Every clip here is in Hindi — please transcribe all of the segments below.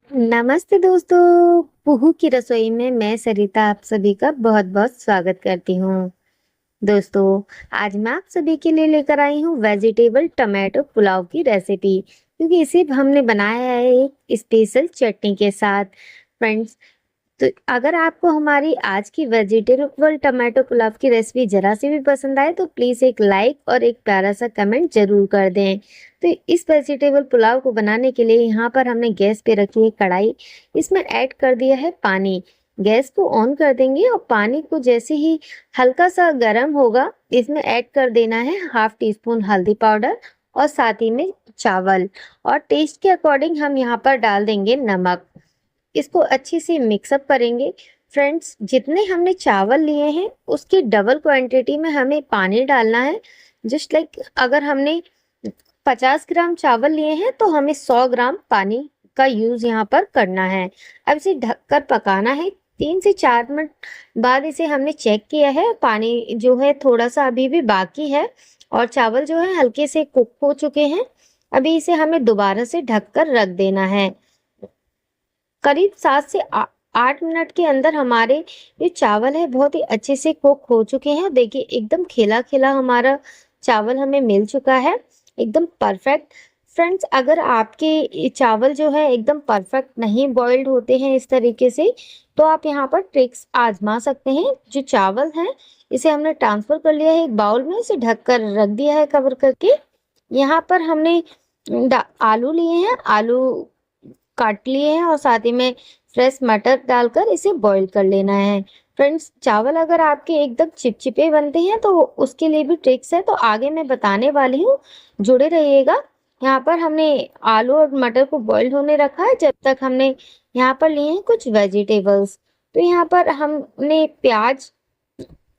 नमस्ते दोस्तों। पुहू की रसोई में मैं सरिता आप सभी का बहुत बहुत स्वागत करती हूँ। दोस्तों, आज मैं आप सभी के लिए लेकर आई हूँ वेजिटेबल टमाटो पुलाव की रेसिपी, क्योंकि इसे हमने बनाया है एक स्पेशल चटनी के साथ। फ्रेंड्स, तो अगर आपको हमारी आज की वेजिटेबल टमाटो पुलाव की रेसिपी जरा सी भी पसंद आए तो प्लीज़ एक लाइक और एक प्यारा सा कमेंट जरूर कर दें। तो इस वेजिटेबल पुलाव को बनाने के लिए यहाँ पर हमने गैस पे रखी है कढ़ाई। इसमें ऐड कर दिया है पानी। गैस को ऑन कर देंगे और पानी को जैसे ही हल्का सा गर्म होगा, इसमें ऐड कर देना है हाफ टी स्पून हल्दी पाउडर और साथ ही में चावल, और टेस्ट के अकॉर्डिंग हम यहाँ पर डाल देंगे नमक। इसको अच्छे से मिक्सअप करेंगे। फ्रेंड्स, जितने हमने चावल लिए हैं उसकी डबल क्वांटिटी में हमें पानी डालना है। जस्ट लाइक अगर हमने 50 ग्राम चावल लिए हैं तो हमें 100 ग्राम पानी का यूज यहाँ पर करना है। अब इसे ढककर पकाना है। 3 से 4 मिनट बाद इसे हमने चेक किया है, पानी जो है थोड़ा सा अभी भी बाकी है और चावल जो है हल्के से कुक हो चुके हैं। अभी इसे हमें दोबारा से ढककर रख देना है। करीब 7 से 8 मिनट के अंदर हमारे ये चावल है बहुत ही अच्छे से कुक हो चुके हैं। देखिए, एकदम खिला खिला हमारा चावल हमें मिल चुका है, एकदम परफेक्ट। फ्रेंड्स, अगर आपके ये चावल जो है एकदम परफेक्ट नहीं बॉइल्ड होते हैं इस तरीके से, तो आप यहाँ पर ट्रिक्स आजमा सकते हैं। जो चावल हैं इसे हमने ट्रांसफर कर लिया है एक बाउल में, इसे ढक कर रख दिया है कवर करके। यहाँ पर हमने आलू लिए हैं, आलू काट लिए हैं और साथ ही में फ्रेश मटर डालकर इसे बॉईल कर लेना है। फ्रेंड्स, चावल अगर आपके एकदम चिपचिपे बनते हैं तो उसके लिए भी ट्रिक्स है, तो आगे मैं बताने वाली हूँ, जुड़े रहिएगा। यहाँ पर हमने आलू और मटर को बॉईल होने रखा है, जब तक हमने यहाँ पर लिए हैं कुछ वेजिटेबल्स। तो यहाँ पर हमने प्याज,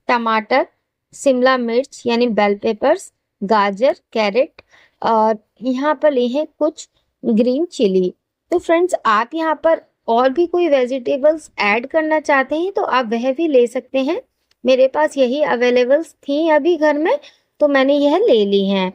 टमाटर, शिमला मिर्च यानी बेल पेपर्स, गाजर, कैरेट और यहाँ पर लिए हैं कुछ ग्रीन चिली। तो फ्रेंड्स, आप यहाँ पर और भी कोई वेजिटेबल्स ऐड करना चाहते हैं तो आप वह भी ले सकते हैं। मेरे पास यही अवेलेबल्स थी अभी घर में, तो मैंने यह ले ली हैं।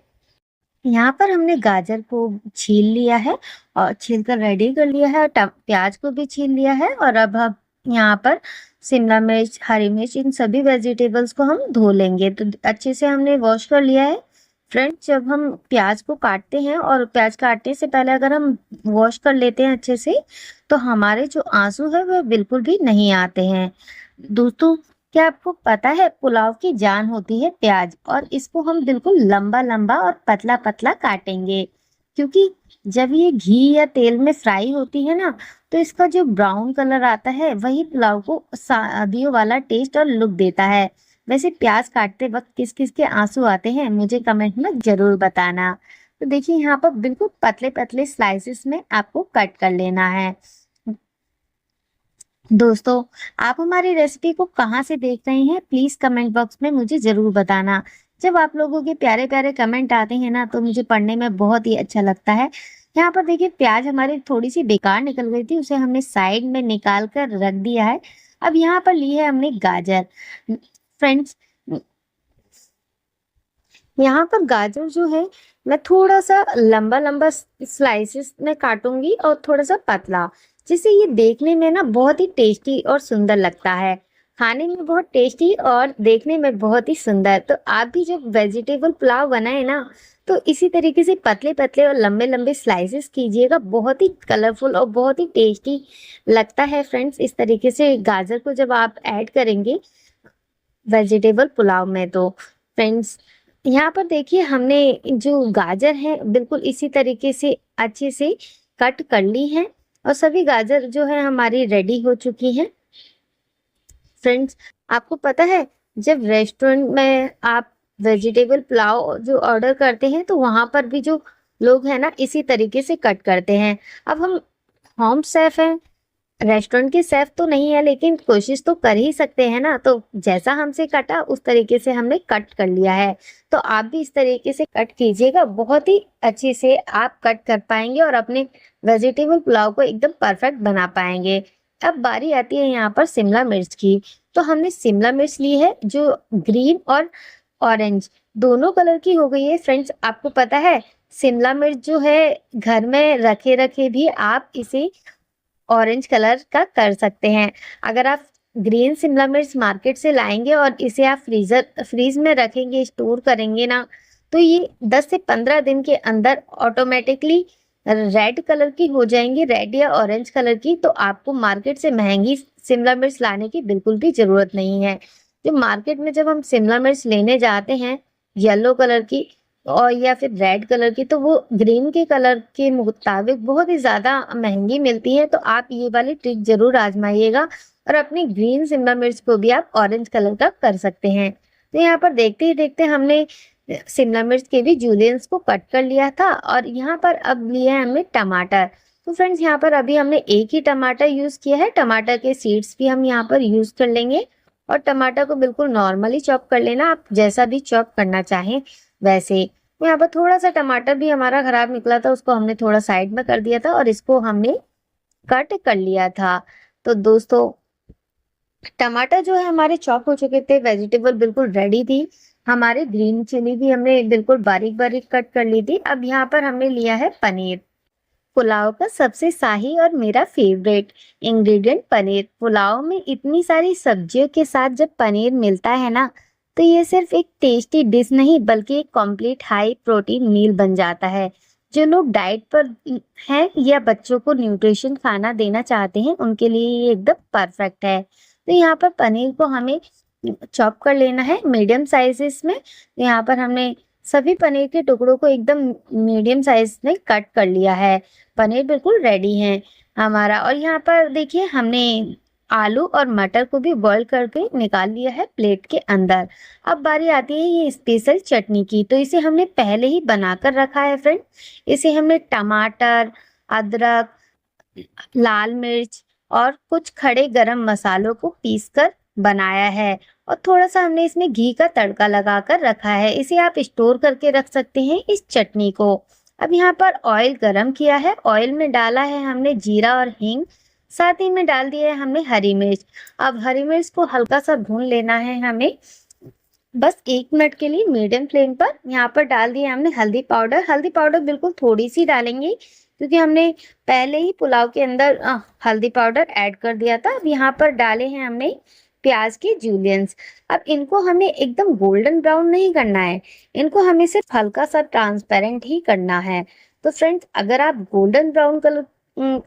यहाँ पर हमने गाजर को छील लिया है और छील कर रेडी कर लिया है, प्याज को भी छील लिया है, और अब हम यहाँ पर शिमला मिर्च, हरी मिर्च, इन सभी वेजिटेबल्स को हम धो लेंगे। तो अच्छे से हमने वॉश कर लिया है। फ्रेंड्स, जब हम प्याज को काटते हैं और प्याज काटने से पहले अगर हम वॉश कर लेते हैं अच्छे से, तो हमारे जो आंसू है वह बिल्कुल भी नहीं आते हैं। दोस्तों, क्या आपको पता है पुलाव की जान होती है प्याज, और इसको हम बिल्कुल लंबा लंबा और पतला पतला काटेंगे, क्योंकि जब ये घी या तेल में फ्राई होती है ना, तो इसका जो ब्राउन कलर आता है वही पुलाव को शादियों वाला टेस्ट और लुक देता है। वैसे प्याज काटते वक्त किस किस के आंसू आते हैं मुझे कमेंट में जरूर बताना। तो देखिए, यहाँ पर बिल्कुल पतले पतले स्लाइसेस में आपको कट कर लेना है। दोस्तों, आप हमारी रेसिपी को कहाँ से देख रहे हैं प्लीज कमेंट बॉक्स में मुझे जरूर बताना। जब आप लोगों के प्यारे प्यारे कमेंट आते हैं ना, तो मुझे पढ़ने में बहुत ही अच्छा लगता है। यहाँ पर देखिए, प्याज हमारी थोड़ी सी बेकार निकल गई थी, उसे हमने साइड में निकाल कर रख दिया है। अब यहाँ पर ली है हमने गाजर। फ्रेंड्स, यहाँ पर गाजर जो है मैं थोड़ा सा लंबा लंबा स्लाइसेस में काटूंगी और थोड़ा सा पतला, जिससे ये देखने में ना बहुत ही टेस्टी और सुंदर लगता है। खाने में बहुत टेस्टी और देखने में बहुत ही सुंदर। तो आप भी जब वेजिटेबल पुलाव बनाए ना, तो इसी तरीके से पतले पतले और लंबे लंबे स्लाइसेस कीजिएगा, बहुत ही कलरफुल और बहुत ही टेस्टी लगता है। फ्रेंड्स, इस तरीके से गाजर को जब आप ऐड करेंगे वेजिटेबल पुलाव में, तो फ्रेंड्स, यहाँ पर देखिए हमने जो गाजर है बिल्कुल इसी तरीके से अच्छे से कट कर ली है, और सभी गाजर जो है हमारी रेडी हो चुकी हैं। फ्रेंड्स, आपको पता है, जब रेस्टोरेंट में आप वेजिटेबल पुलाव जो ऑर्डर करते हैं तो वहां पर भी जो लोग हैं ना इसी तरीके से कट करते हैं। अब हम होम शेफ हैं, रेस्टोरेंट के शेफ तो नहीं है, लेकिन कोशिश तो कर ही सकते हैं ना। तो जैसा हमसे कटा उस तरीके से हमने कट कर लिया है। तो आप भी इस तरीके से कट कीजिएगा, बहुत ही अच्छे से आप कट कर पाएंगे और अपने वेजिटेबल पुलाव को एकदम परफेक्ट बना पाएंगे। अब बारी आती है यहाँ पर शिमला मिर्च की। तो हमने शिमला मिर्च ली है जो ग्रीन और ऑरेंज दोनों कलर की हो गई है। फ्रेंड्स, आपको पता है शिमला मिर्च जो है घर में रखे रखे भी आप इसे ऑरेंज कलर का कर सकते हैं। अगर आप ग्रीन शिमला मिर्च मार्केट से लाएंगे और इसे आप फ्रीज में रखेंगे, स्टोर करेंगे ना, तो ये 10 से 15 दिन के अंदर ऑटोमेटिकली रेड कलर की हो जाएंगी, रेड या ऑरेंज कलर की। तो आपको मार्केट से महंगी शिमला मिर्च लाने की बिल्कुल भी जरूरत नहीं है। जो मार्केट में जब हम शिमला मिर्च लेने जाते हैं येलो कलर की और या फिर रेड कलर की, तो वो ग्रीन के कलर के मुताबिक बहुत ही ज्यादा महंगी मिलती है। तो आप ये वाली ट्रिक जरूर आजमाइएगा और अपनी ग्रीन शिमला मिर्च को भी आप ऑरेंज कलर का कर सकते हैं। तो यहाँ पर देखते ही देखते हमने शिमला मिर्च के भी जूलियंस को कट कर लिया था और यहाँ पर अब लिया है हमने टमाटर। तो फ्रेंड्स यहाँ पर अभी हमने एक ही टमाटर यूज किया है, टमाटर के सीड्स भी हम यहाँ पर यूज कर लेंगे और टमाटर को बिल्कुल नॉर्मली चॉप कर लेना, आप जैसा भी चॉप करना चाहें वैसे। यहाँ पर थोड़ा सा टमाटर भी हमारा खराब निकला था, उसको हमने थोड़ा साइड में कर दिया था और इसको हमने कट कर लिया था। तो दोस्तों टमाटर जो है हमारे चॉप हो चुके थे, वेजिटेबल बिल्कुल रेडी थी, हमारे ग्रीन चिली भी हमने बिल्कुल बारीक बारीक कट कर ली थी। अब यहाँ पर हमने लिया है पनीर, पुलाव का सबसे शाही और मेरा फेवरेट इंग्रेडिएंट पनीर। पुलाव में इतनी सारी सब्जियों के साथ जब पनीर मिलता है ना, तो ये सिर्फ एक टेस्टी डिश नहीं बल्कि एक कंप्लीट हाई प्रोटीन मील बन जाता है। जो लोग डाइट पर हैं या बच्चों को न्यूट्रिशन खाना देना चाहते हैं उनके लिए ये एकदम परफेक्ट है। तो यहाँ पर पनीर को हमें चॉप कर लेना है मीडियम साइजेस में। यहाँ पर हमने सभी पनीर के टुकड़ों को एकदम मीडियम साइज में कट कर लिया है। पनीर बिल्कुल रेडी है हमारा। और यहाँ पर देखिए हमने आलू और मटर को भी बॉईल करके निकाल लिया है प्लेट के अंदर। अब बारी आती है ये स्पेशल चटनी की, तो इसे हमने पहले ही बनाकर रखा है फ्रेंड। इसे हमने टमाटर, अदरक, लाल मिर्च और कुछ खड़े गरम मसालों को पीसकर बनाया है और थोड़ा सा हमने इसमें घी का तड़का लगाकर रखा है। इसे आप स्टोर करके रख सकते हैं इस चटनी को। अब यहाँ पर ऑयल गरम किया है, ऑयल में डाला है हमने जीरा और हींग, साथ ही में डाल दिया है हमने हरी मिर्च। अब हरी मिर्च को हल्का सा भून लेना है हमें, बस 1 मिनट के लिए मीडियम फ्लेम पर। यहाँ पर डाल दिया हमने हल्दी पाउडर, हल्दी पाउडर बिल्कुल थोड़ी सी डालेंगे क्योंकि हमने पहले ही पुलाव के अंदर हल्दी पाउडर ऐड कर दिया था। अब यहाँ पर डाले हैं हमने प्याज के जूलियंस। अब इनको हमें एकदम गोल्डन ब्राउन नहीं करना है, इनको हमें सिर्फ हल्का सा ट्रांसपेरेंट ही करना है। तो फ्रेंड्स अगर आप गोल्डन ब्राउन कलर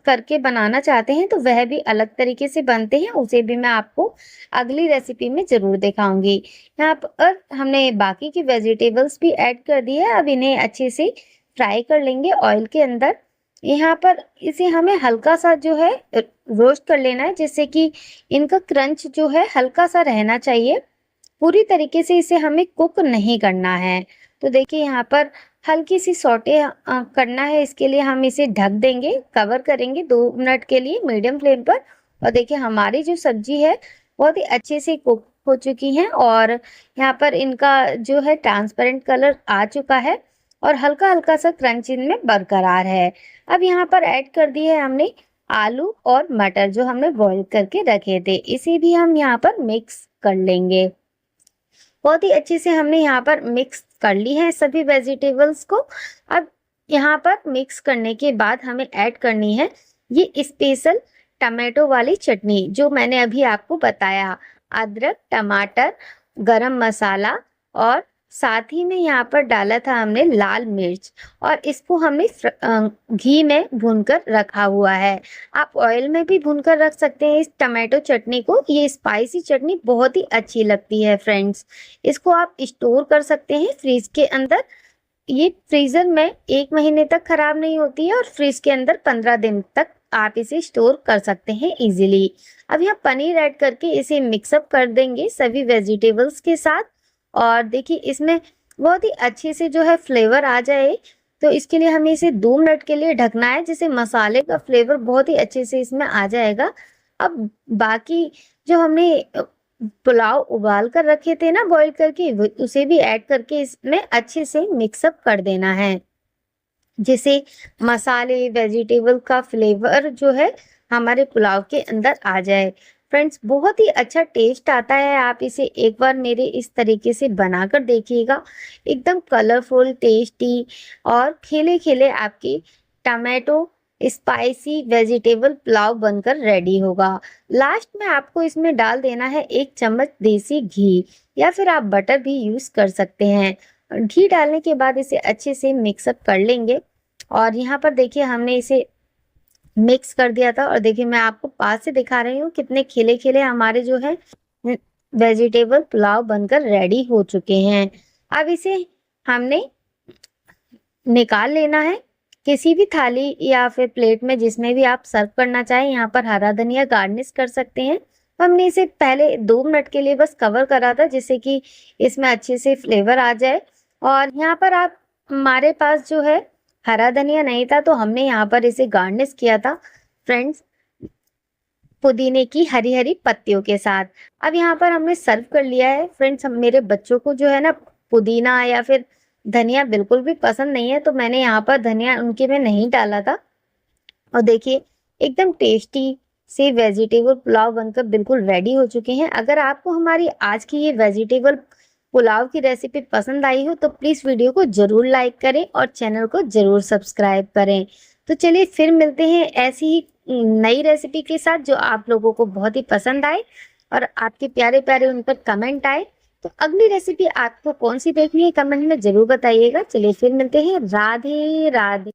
करके बनाना चाहते हैं तो वह भी अलग तरीके से बनते हैं, उसे भी मैं आपको अगली रेसिपी में जरूर दिखाऊंगी। यहाँ पर हमने बाकी की वेजिटेबल्स भी ऐड कर दी है, अब इन्हें अच्छे से फ्राई कर लेंगे ऑयल के अंदर। यहाँ पर इसे हमें हल्का सा जो है रोस्ट कर लेना है, जिससे कि इनका क्रंच जो है हल्का सा रहना चाहिए, पूरी तरीके से इसे हमें कुक नहीं करना है। तो देखिए यहाँ पर हल्की सी सौटे करना है, इसके लिए हम इसे ढक देंगे, कवर करेंगे 2 मिनट के लिए मीडियम फ्लेम पर। और देखिए हमारी जो सब्जी है बहुत ही अच्छे से कुक हो चुकी है और यहाँ पर इनका जो है ट्रांसपेरेंट कलर आ चुका है और हल्का हल्का सा क्रंच इनमें बरकरार है। अब यहाँ पर ऐड कर दिए है हमने आलू और मटर जो हमने बॉईल करके रखे थे, इसे भी हम यहाँ पर मिक्स कर लेंगे। बहुत ही अच्छे से हमने यहाँ पर मिक्स कर ली है सभी वेजिटेबल्स को। अब यहाँ पर मिक्स करने के बाद हमें ऐड करनी है ये स्पेशल टमाटो वाली चटनी जो मैंने अभी आपको बताया। अदरक, टमाटर, गरम मसाला और साथ ही में यहाँ पर डाला था हमने लाल मिर्च और इसको हमने घी में भूनकर रखा हुआ है। आप ऑयल में भी भूनकर रख सकते हैं इस टमाटो चटनी को, ये स्पाइसी चटनी बहुत ही अच्छी लगती है फ्रेंड्स। इसको आप स्टोर कर सकते हैं फ्रीज के अंदर, ये फ्रीजर में 1 महीने तक खराब नहीं होती है और फ्रीज के अंदर 15 दिन तक आप इसे स्टोर कर सकते हैं इजीली। अब यहाँ पनीर ऐड करके इसे मिक्सअप कर देंगे सभी वेजिटेबल्स के साथ और देखिए इसमें बहुत ही अच्छे से जो है फ्लेवर आ जाए, तो इसके लिए हमें इसे 2 मिनट के लिए ढकना है, जिससे मसाले का फ्लेवर बहुत ही अच्छे से इसमें आ जाएगा। अब बाकी जो हमने पुलाव उबाल कर रखे थे ना बॉईल करके, उसे भी ऐड करके इसमें अच्छे से मिक्सअप कर देना है, जिससे मसाले वेजिटेबल का फ्लेवर जो है हमारे पुलाव के अंदर आ जाए। फ्रेंड्स बहुत ही अच्छा टेस्ट आता है, आप इसे एक बार मेरे इस तरीके से बनाकर देखिएगा, एकदम कलरफुल टेस्टी और खिले खिले आपकी टमाटो स्पाइसी वेजिटेबल पुलाव बनकर रेडी होगा। लास्ट में आपको इसमें डाल देना है 1 चम्मच देसी घी, या फिर आप बटर भी यूज कर सकते हैं। घी डालने के बाद इसे अच्छे से मिक्सअप कर लेंगे। और यहाँ पर देखिए हमने इसे मिक्स कर दिया था, और देखिए मैं आपको पास से दिखा रही हूँ कितने खिले खिले हमारे जो है वेजिटेबल पुलाव बनकर रेडी हो चुके हैं। अब इसे हमने निकाल लेना है किसी भी थाली या फिर प्लेट में, जिसमें भी आप सर्व करना चाहें। यहाँ पर हरा धनिया गार्निश कर सकते हैं। हमने इसे पहले 2 मिनट के लिए बस कवर करा था, जिससे कि इसमें अच्छे से फ्लेवर आ जाए। और यहाँ पर आप हमारे पास जो है हरा धनिया नहीं था, तो हमने यहाँ पर इसे गार्निश किया था फ्रेंड्स, पुदीने की हरी हरी पत्तियों के साथ। अब यहाँ पर हमने सर्व कर लिया है फ्रेंड्स। मेरे बच्चों को जो है ना पुदीना या फिर धनिया बिल्कुल भी पसंद नहीं है, तो मैंने यहाँ पर धनिया उनके में नहीं डाला था। और देखिए एकदम टेस्टी से वेजिटेबल पुलाव बनकर बिल्कुल रेडी हो चुके हैं। अगर आपको हमारी आज की ये वेजिटेबल पुलाव की रेसिपी पसंद आई हो तो प्लीज़ वीडियो को ज़रूर लाइक करें और चैनल को ज़रूर सब्सक्राइब करें। तो चलिए फिर मिलते हैं ऐसी ही नई रेसिपी के साथ, जो आप लोगों को बहुत ही पसंद आए और आपके प्यारे प्यारे उन पर कमेंट आए। तो अगली रेसिपी आपको कौन सी देखनी है कमेंट में ज़रूर बताइएगा। चलिए फिर मिलते हैं। राधे राधे।